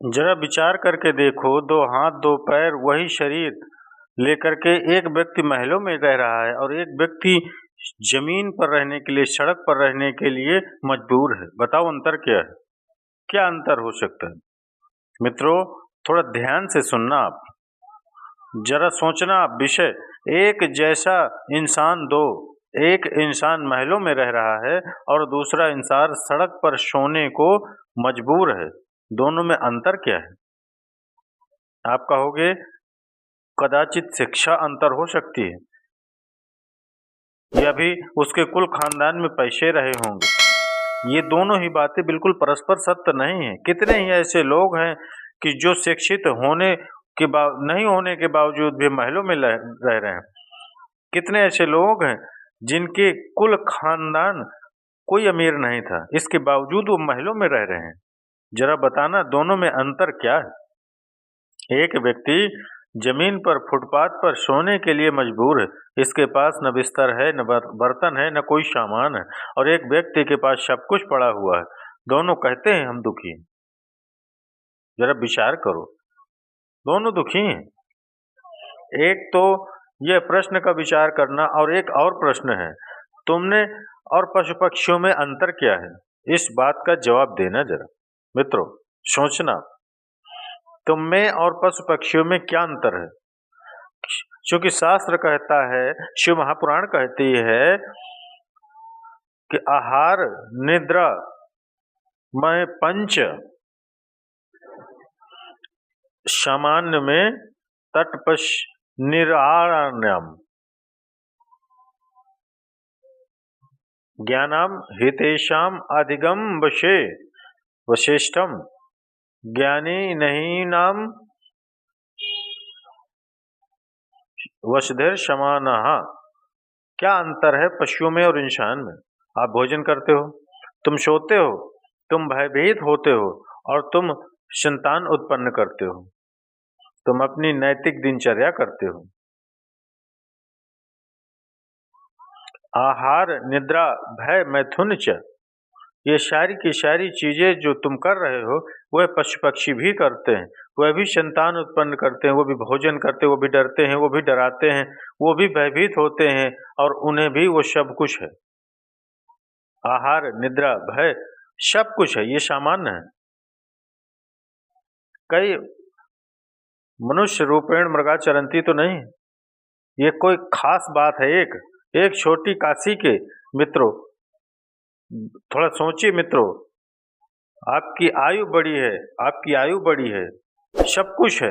जरा विचार करके देखो, दो हाथ दो पैर वही शरीर लेकर के एक व्यक्ति महलों में रह रहा है और एक व्यक्ति जमीन पर रहने के लिए, सड़क पर रहने के लिए मजबूर है। बताओ अंतर क्या है? क्या अंतर हो सकता है? मित्रों, थोड़ा ध्यान से सुनना आप, जरा सोचना आप विषय। एक जैसा इंसान दो, एक इंसान महलों में रह रहा है और दूसरा इंसान सड़क पर सोने को मजबूर है। दोनों में अंतर क्या है? आप कहोगे कदाचित शिक्षा अंतर हो सकती है, या भी उसके कुल खानदान में पैसे रहे होंगे। ये दोनों ही बातें बिल्कुल परस्पर सत्य नहीं है। कितने ही ऐसे लोग हैं कि जो शिक्षित होने के नहीं होने के बावजूद भी महलों में रह रहे हैं। कितने ऐसे लोग हैं जिनके कुल खानदान कोई अमीर नहीं था, इसके बावजूद वो महलों में रह रहे हैं। जरा बताना दोनों में अंतर क्या है? एक व्यक्ति जमीन पर फुटपाथ पर सोने के लिए मजबूर है, इसके पास न बिस्तर है, न बर्तन है, न कोई सामान है, और एक व्यक्ति के पास सब कुछ पड़ा हुआ है। दोनों कहते हैं हम दुखी हैं। जरा विचार करो, दोनों दुखी हैं। एक तो यह प्रश्न का विचार करना, और एक और प्रश्न है, तुमने और पशु पक्षियों में अंतर क्या है? इस बात का जवाब देना जरा। मित्रों, सोचना, तुम में और पशु पक्षियों में क्या अंतर है? क्योंकि शास्त्र कहता है, शिव महापुराण कहती है कि आहार निद्रा में पंच, सामान्य में तटपश निरारण्यम, ज्ञानम हितेशाम अधिगम वशे वशिष्ठम, ज्ञानी नहीं नाम वसुधैर समानः। क्या अंतर है पशुओं में और इंसान में? आप भोजन करते हो, तुम सोते हो, तुम भयभीत होते हो, और तुम संतान उत्पन्न करते हो, तुम अपनी नैतिक दिनचर्या करते हो। आहार निद्रा भय मैथुन च, ये सारी की सारी चीजें जो तुम कर रहे हो वह पशु पक्षी भी करते हैं। वह भी संतान उत्पन्न करते हैं, वो भी भोजन करते हैं, वो भी डरते हैं, वो भी डराते हैं, वो भी भयभीत होते हैं, और उन्हें भी वो सब कुछ है। आहार निद्रा भय सब कुछ है, ये सामान्य है। कई मनुष्य रूपेण मृगाचरंती तो नहीं, ये कोई खास बात है। एक छोटी काशी के मित्रों, थोड़ा सोचिए मित्रों, आपकी आयु बड़ी है, आपकी आयु बड़ी है, सब कुछ है।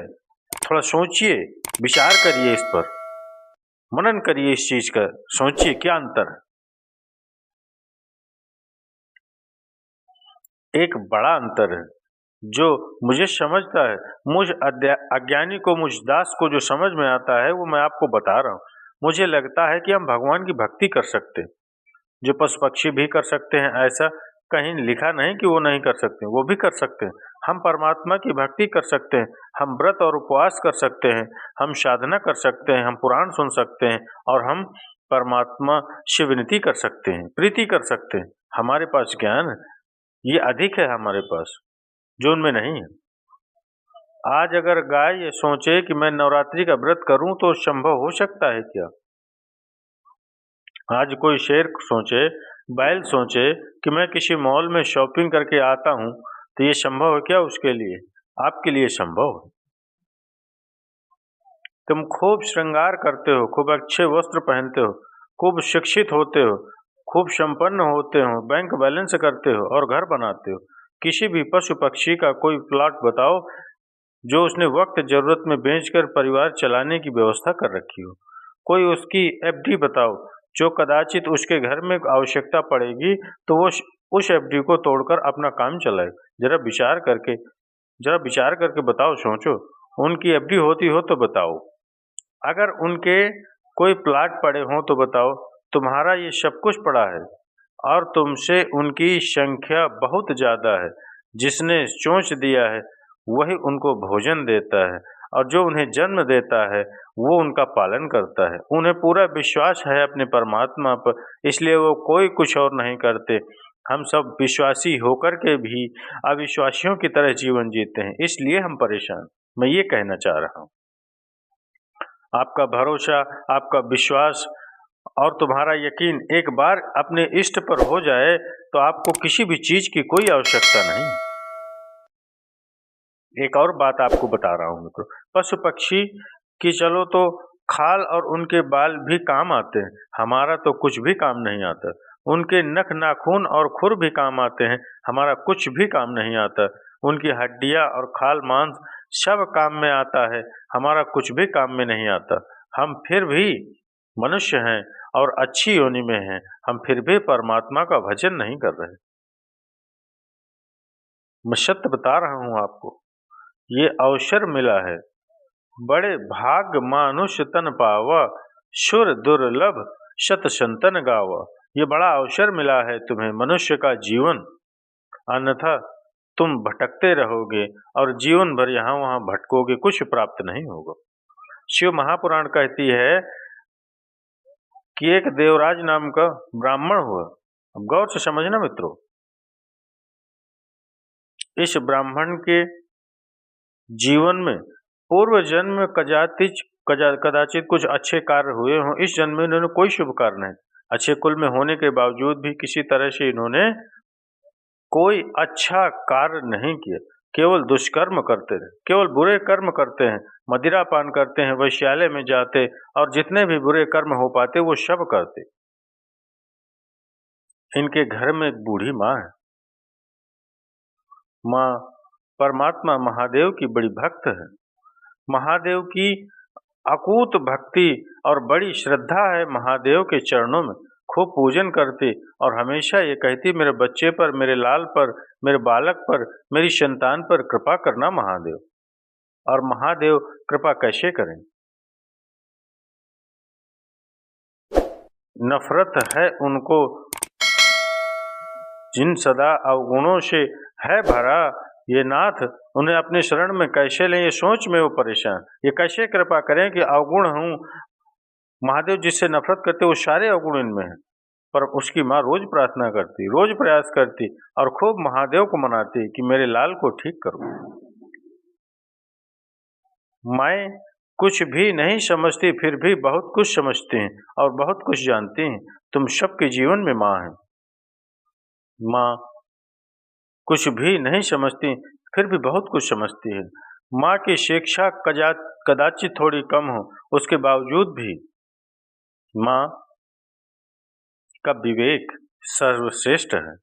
थोड़ा सोचिए, विचार करिए, इस पर मनन करिए, इस चीज का सोचिए क्या अंतर है। एक बड़ा अंतर है जो मुझे समझता है, मुझ अज्ञानी को, मुझ दास को जो समझ में आता है, वो मैं आपको बता रहा हूँ। मुझे लगता है कि हम भगवान की भक्ति कर सकते हैं, जो पशु पक्षी भी कर सकते हैं। ऐसा कहीं लिखा नहीं कि वो नहीं कर सकते, वो भी कर सकते हैं। हम परमात्मा की भक्ति कर सकते हैं, हम व्रत और उपवास कर सकते हैं, हम साधना कर सकते हैं, हम पुराण सुन सकते हैं, और हम परमात्मा से विनती कर सकते हैं, प्रीति कर सकते हैं। हमारे पास ज्ञान ये अधिक है हमारे पास, जो उनमें नहीं है। आज अगर गाय ये सोचे कि मैं नवरात्रि का व्रत करूं तो संभव हो सकता है क्या? आज कोई शेर सोचे, बैल सोचे कि मैं किसी मॉल में शॉपिंग करके आता हूं, तो ये संभव है क्या उसके लिए? आपके लिए संभव है। तुम खूब श्रृंगार करते हो, खूब अच्छे वस्त्र पहनते हो, खूब शिक्षित होते हो, खूब संपन्न होते हो, बैंक बैलेंस करते हो और घर बनाते हो। किसी भी पशु पक्षी का कोई प्लॉट बताओ जो उसने वक्त जरूरत में बेचकर परिवार चलाने की व्यवस्था कर रखी हो। कोई उसकी एफडी बताओ जो कदाचित उसके घर में आवश्यकता पड़ेगी तो वो उस एफडी को तोड़कर अपना काम चलाए। जरा विचार करके बताओ, सोचो। उनकी एफडी होती हो तो बताओ, अगर उनके कोई प्लाट पड़े हों तो बताओ। तुम्हारा ये सब कुछ पड़ा है और तुमसे उनकी संख्या बहुत ज़्यादा है। जिसने चोंच दिया है वही उनको भोजन देता है, और जो उन्हें जन्म देता है वो उनका पालन करता है। उन्हें पूरा विश्वास है अपने परमात्मा पर, इसलिए वो कोई कुछ और नहीं करते। हम सब विश्वासी होकर के भी अविश्वासियों की तरह जीवन जीते हैं, इसलिए हम परेशान। मैं ये कहना चाह रहा हूँ, आपका भरोसा, आपका विश्वास और तुम्हारा यकीन एक बार अपने इष्ट पर हो जाए तो आपको किसी भी चीज की कोई आवश्यकता नहीं। एक और बात आपको बता रहा हूँ मित्रों, पशु पक्षी की चलो तो खाल और उनके बाल भी काम आते हैं, हमारा तो कुछ भी काम नहीं आता। उनके नख नाखून और खुर भी काम आते हैं, हमारा कुछ भी काम नहीं आता। उनकी हड्डियां और खाल मांस सब काम में आता है, हमारा कुछ भी काम में नहीं आता। हम फिर भी मनुष्य हैं और अच्छी योनि में हैं, हम फिर भी परमात्मा का भजन नहीं कर रहे। मैं सत्य बता रहा हूँ आपको, ये अवसर मिला है, बड़े भाग मानुष तन पावा, सुर दुर्लभ शत संतन गावा। ये बड़ा अवसर मिला है तुम्हें मनुष्य का जीवन, अन्यथा तुम भटकते रहोगे और जीवन भर यहाँ वहाँ भटकोगे, कुछ प्राप्त नहीं होगा। शिव महापुराण कहती है कि एक देवराज नाम का ब्राह्मण हुआ। अब गौर से समझना मित्रों, इस ब्राह्मण के जीवन में पूर्व जन्म कदाचित कुछ अच्छे कार्य हुए हों, इस जन्म में इन्होंने कोई शुभ कार्य नहीं, अच्छे कुल में होने के बावजूद भी किसी तरह से इन्होंने कोई अच्छा कार्य नहीं किया, केवल दुष्कर्म करते रहे, केवल बुरे कर्म करते हैं, मदिरा पान करते हैं, वैश्यालय में जाते और जितने भी बुरे कर्म हो पाते वो सब करते। इनके घर में एक बूढ़ी माँ है, माँ परमात्मा महादेव की बड़ी भक्त है, महादेव की अकूत भक्ति और बड़ी श्रद्धा है महादेव के चरणों में, खूब पूजन करती और हमेशा ये कहती मेरे बच्चे पर, मेरे लाल पर, मेरे बालक पर, मेरी संतान पर कृपा करना महादेव। और महादेव कृपा कैसे करें? नफरत है उनको जिन सदा अवगुणों से है भरा, ये नाथ उन्हें अपने शरण में कैसे लें, ये सोच में वो परेशान, ये कैसे कृपा करें कि अवगुण हूँ। महादेव जिससे नफरत करते वो सारे अवगुण इनमें हैं, पर उसकी माँ रोज प्रार्थना करती, रोज प्रयास करती और खूब महादेव को मनाती कि मेरे लाल को ठीक करो। माएँ कुछ भी नहीं समझती फिर भी बहुत कुछ समझती हैं और बहुत कुछ जानती हैं। तुम सबके जीवन में माँ है। माँ कुछ भी नहीं समझती फिर भी बहुत कुछ समझती है। माँ की शिक्षा कदाचित थोड़ी कम हो, उसके बावजूद भी माँ का विवेक सर्वश्रेष्ठ है।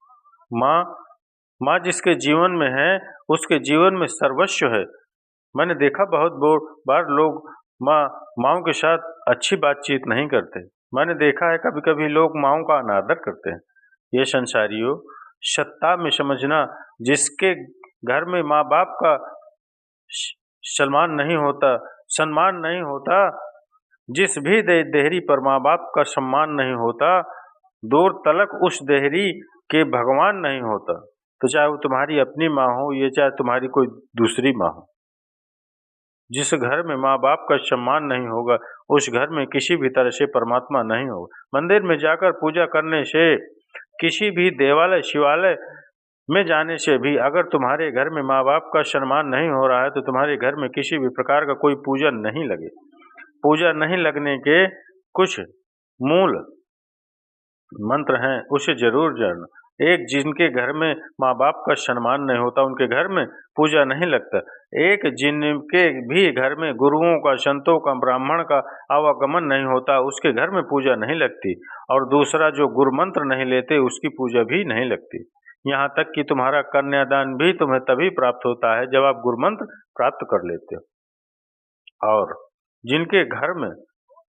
माँ जिसके जीवन में है उसके जीवन में सर्वस्व है। मैंने देखा बहुत बार लोग माँओं के साथ अच्छी बातचीत नहीं करते। मैंने देखा है कभी कभी लोग माँओं का अनादर करते हैं। ये संसारियों, सत्ता में समझना, जिसके घर में माँ बाप का सम्मान नहीं होता, जिस भी देहरी पर माँ बाप का सम्मान नहीं होता, दूर तलक उस देहरी के भगवान नहीं होता। तो चाहे वो तुम्हारी अपनी माँ हो, ये चाहे तुम्हारी कोई दूसरी माँ हो, जिस घर में माँ बाप का सम्मान नहीं होगा उस घर में किसी भी तरह से परमात्मा नहीं होगा। मंदिर में जाकर पूजा करने से, किसी भी देवालय शिवालय में जाने से भी अगर तुम्हारे घर में माँ बाप का सम्मान नहीं हो रहा है तो तुम्हारे घर में किसी भी प्रकार का कोई पूजा नहीं लगे। पूजा नहीं लगने के कुछ मूल मंत्र हैं, उसे जरूर जानना। एक, जिनके घर में माँ बाप का सम्मान नहीं होता उनके घर में पूजा नहीं लगता। एक, जिनके भी घर में गुरुओं का, संतों का, ब्राह्मण का आवागमन नहीं होता उसके घर में पूजा नहीं लगती। और दूसरा, जो गुरु मंत्र नहीं लेते उसकी पूजा भी नहीं लगती। यहाँ तक कि तुम्हारा कन्यादान भी तुम्हें तभी प्राप्त होता है जब आप गुरु मंत्र प्राप्त कर लेते हो। और जिनके घर में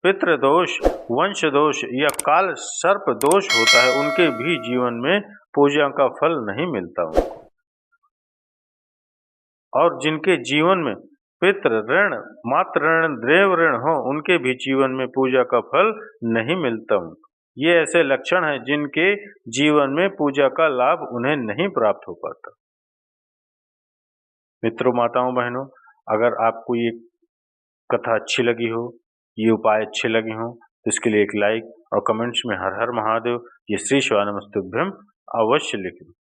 पितृदोष, वंश दोष या काल सर्प दोष होता है उनके भी जीवन में पूजा का फल नहीं मिलता उनको। और जिनके जीवन में पितृ ऋण, मातृ ऋण, देव ऋण हो उनके भी जीवन में पूजा का फल नहीं मिलता उनको। ये ऐसे लक्षण हैं जिनके जीवन में पूजा का लाभ उन्हें नहीं प्राप्त हो पाता। मित्रों, माताओं, बहनों, अगर आपको ये कथा अच्छी लगी हो, ये उपाय अच्छे लगे हों तो इसके लिए एक लाइक और कमेंट्स में हर हर महादेव, ये श्री शिवानमस्तुभ्यम अवश्य लिखें।